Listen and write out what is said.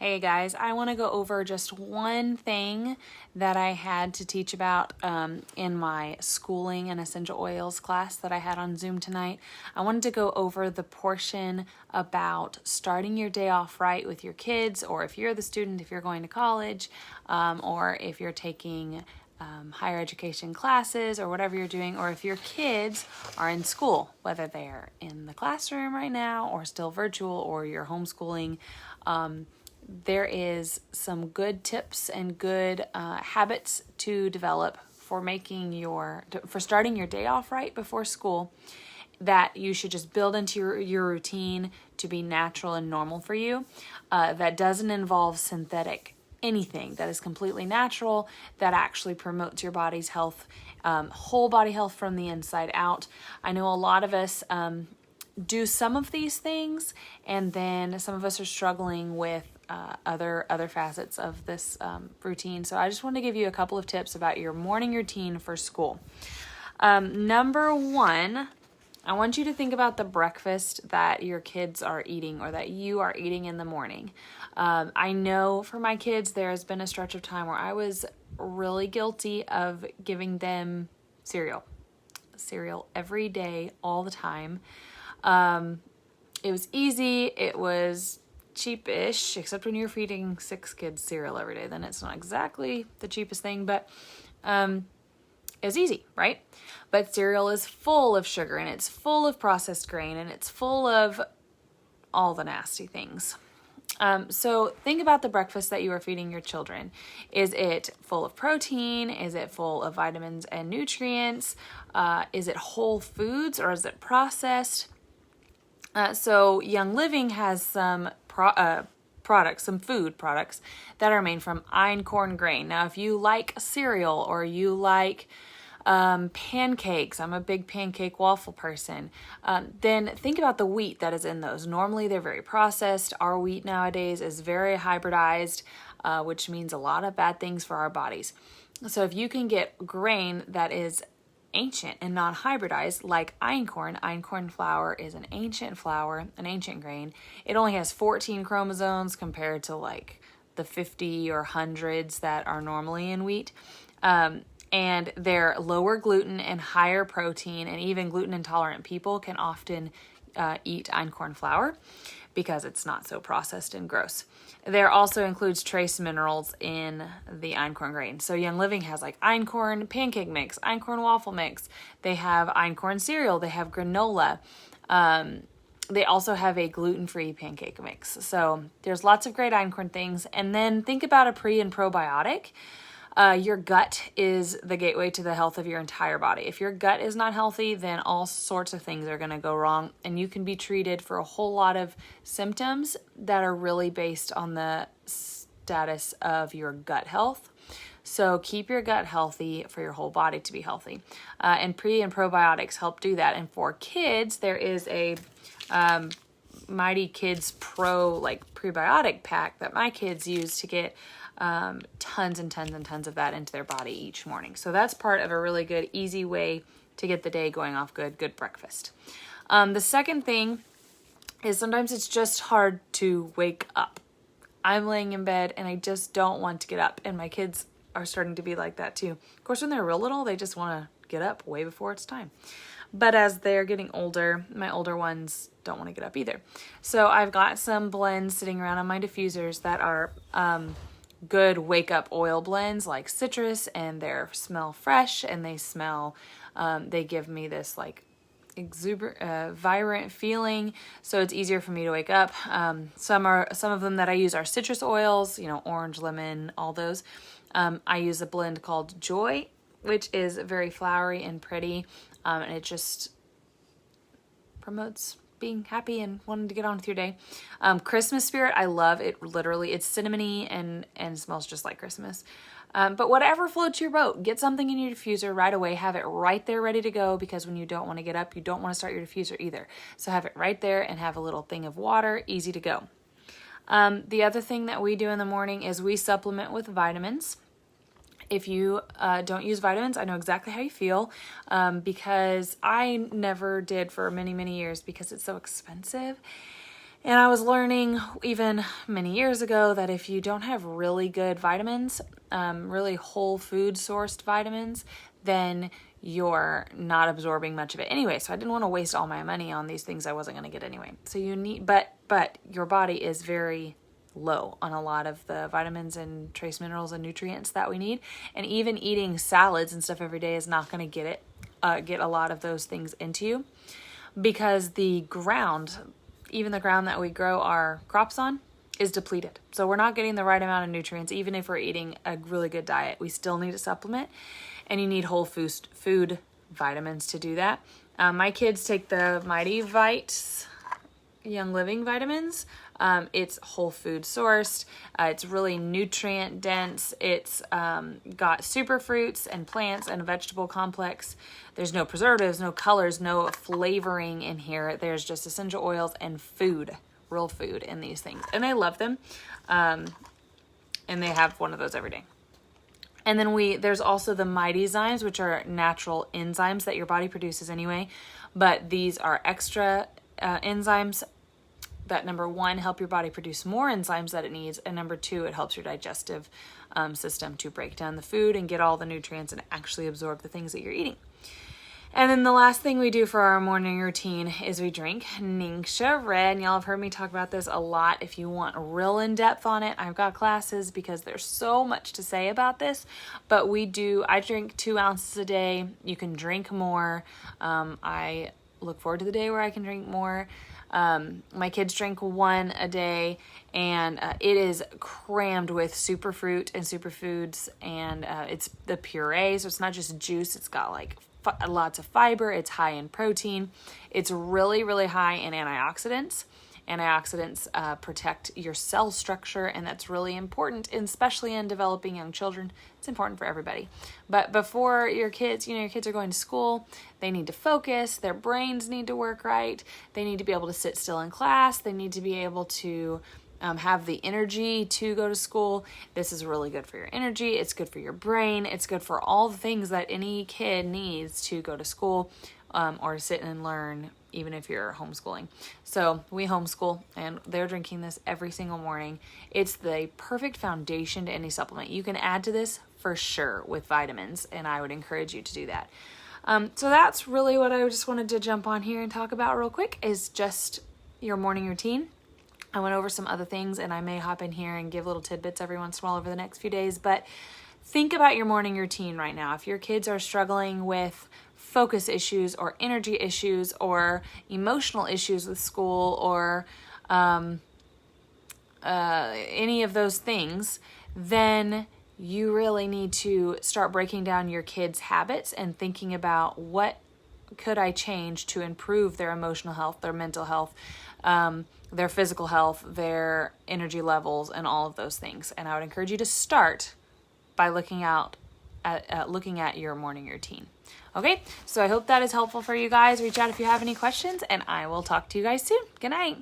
Hey guys, I want to go over just one thing that I had to teach about in my schooling and essential oils class that I had on Zoom tonight. I wanted to go over the portion about starting your day off right with your kids, or if you're the student, if you're going to college, or if you're taking higher education classes or whatever you're doing, or if your kids are in school, whether they're in the classroom right now or still virtual or you're homeschooling. There is some good tips and good habits to develop for starting your day off right before school that you should just build into your routine to be natural and normal for you. That doesn't involve synthetic anything, that is completely natural, that actually promotes your body's health, whole body health from the inside out. I know a lot of us do some of these things, and then some of us are struggling with other facets of this routine. So I just want to give you a couple of tips about your morning routine for school. Number one, I want you to think about the breakfast that your kids are eating or that you are eating in the morning. I know for my kids, there has been a stretch of time where I was really guilty of giving them cereal every day, all the time. It was easy. It was cheapish, except when you're feeding 6 kids cereal every day, then it's not exactly the cheapest thing, but it was easy, right? But cereal is full of sugar, and it's full of processed grain, and it's full of all the nasty things. So think about the breakfast that you are feeding your children. Is it full of protein? Is it full of vitamins and nutrients? Is it whole foods, or is it processed? So Young Living has some some food products that are made from einkorn grain. Now, if you like cereal or you like pancakes, I'm a big pancake waffle person, then think about the wheat that is in those. Normally, they're very processed. Our wheat nowadays is very hybridized, which means a lot of bad things for our bodies. So if you can get grain that is ancient and non-hybridized, like einkorn flour is an ancient flour, an ancient grain. It only has 14 chromosomes compared to like the 50 or hundreds that are normally in wheat. And they're lower gluten and higher protein, and even gluten intolerant people can often eat einkorn flour because it's not so processed and gross. There also includes trace minerals in the einkorn grain. So Young Living has like einkorn pancake mix, einkorn waffle mix. They have einkorn cereal. They have granola. They also have a gluten-free pancake mix. So there's lots of great einkorn things. And then think about a pre and probiotic. Your gut is the gateway to the health of your entire body. If your gut is not healthy, then all sorts of things are going to go wrong, and you can be treated for a whole lot of symptoms that are really based on the status of your gut health. So keep your gut healthy for your whole body to be healthy. And pre and probiotics help do that. And for kids, there is a Mighty Kids Pro prebiotic pack that my kids use to get tons and tons and tons of that into their body each morning. So that's part of a really good, easy way to get the day going off good breakfast. The second thing is sometimes it's just hard to wake up. I'm laying in bed and I just don't want to get up, and my kids are starting to be like that too. Of course, when they're real little, they just want to get up way before it's time. But as they're getting older, my older ones don't want to get up either. So I've got some blends sitting around on my diffusers that are good wake up oil blends, like citrus, and they smell fresh, and they give me this like vibrant feeling, so it's easier for me to wake up. Some of them that I use are citrus oils, orange, lemon, all those. I use a blend called Joy, which is very flowery and pretty, and it just promotes being happy and wanting to get on with your day. Christmas Spirit, I love it. Literally, it's cinnamony and smells just like Christmas. But whatever floats your boat, get something in your diffuser right away. Have it right there ready to go, because when you don't want to get up, you don't want to start your diffuser either. So have it right there and have a little thing of water, easy to go. The other thing that we do in the morning is we supplement with vitamins. If you don't use vitamins, I know exactly how you feel, because I never did for many, many years because it's so expensive. And I was learning even many years ago that if you don't have really good vitamins, really whole food sourced vitamins, then you're not absorbing much of it anyway. So I didn't want to waste all my money on these things I wasn't going to get anyway. So you need, but your body is very low on a lot of the vitamins and trace minerals and nutrients that we need. And even eating salads and stuff every day is not going to get a lot of those things into you, because the ground, even the ground that we grow our crops on, is depleted. So we're not getting the right amount of nutrients. Even if we're eating a really good diet, we still need a supplement, and you need whole food vitamins to do that. My kids take the Mighty Vites Young Living vitamins. It's whole food sourced. It's really nutrient dense. It's got super fruits and plants and a vegetable complex. There's no preservatives, no colors, no flavoring in here. There's just essential oils and food, real food in these things. And I love them. And they have one of those every day. And then there's also the Mighty Zymes, which are natural enzymes that your body produces anyway. But these are extra enzymes that, number one, help your body produce more enzymes that it needs, and number two, it helps your digestive system to break down the food and get all the nutrients and actually absorb the things that you're eating. And then the last thing we do for our morning routine is we drink Ningxia Red. And y'all have heard me talk about this a lot. If you want real in-depth on it, I've got classes because there's so much to say about this. But I drink 2 ounces a day. You can drink more. I look forward to the day where I can drink more. My kids drink 1 a day, and it is crammed with superfruit and superfoods, and it's the puree, so it's not just juice. It's got like lots of fiber. It's high in protein. It's really, really high in antioxidants. Antioxidants protect your cell structure, and that's really important, especially in developing young children. It's important for everybody. But before your kids are going to school, they need to focus. Their brains need to work right. They need to be able to sit still in class. They need to be able to have the energy to go to school. This is really good for your energy. It's good for your brain. It's good for all the things that any kid needs to go to school or to sit and learn, even if you're homeschooling. So we homeschool, and they're drinking this every single morning. It's the perfect foundation to any supplement. You can add to this for sure with vitamins, and I would encourage you to do that. So that's really what I just wanted to jump on here and talk about real quick, is just your morning routine. I went over some other things, and I may hop in here and give little tidbits every once in a while over the next few days, but think about your morning routine right now. If your kids are struggling with focus issues or energy issues or emotional issues with school or any of those things, then you really need to start breaking down your kids' habits and thinking about what could I change to improve their emotional health, their mental health, their physical health, their energy levels, and all of those things. And I would encourage you to start by looking at your morning routine. Okay, so I hope that is helpful for you guys. Reach out if you have any questions, and I will talk to you guys soon. Good night.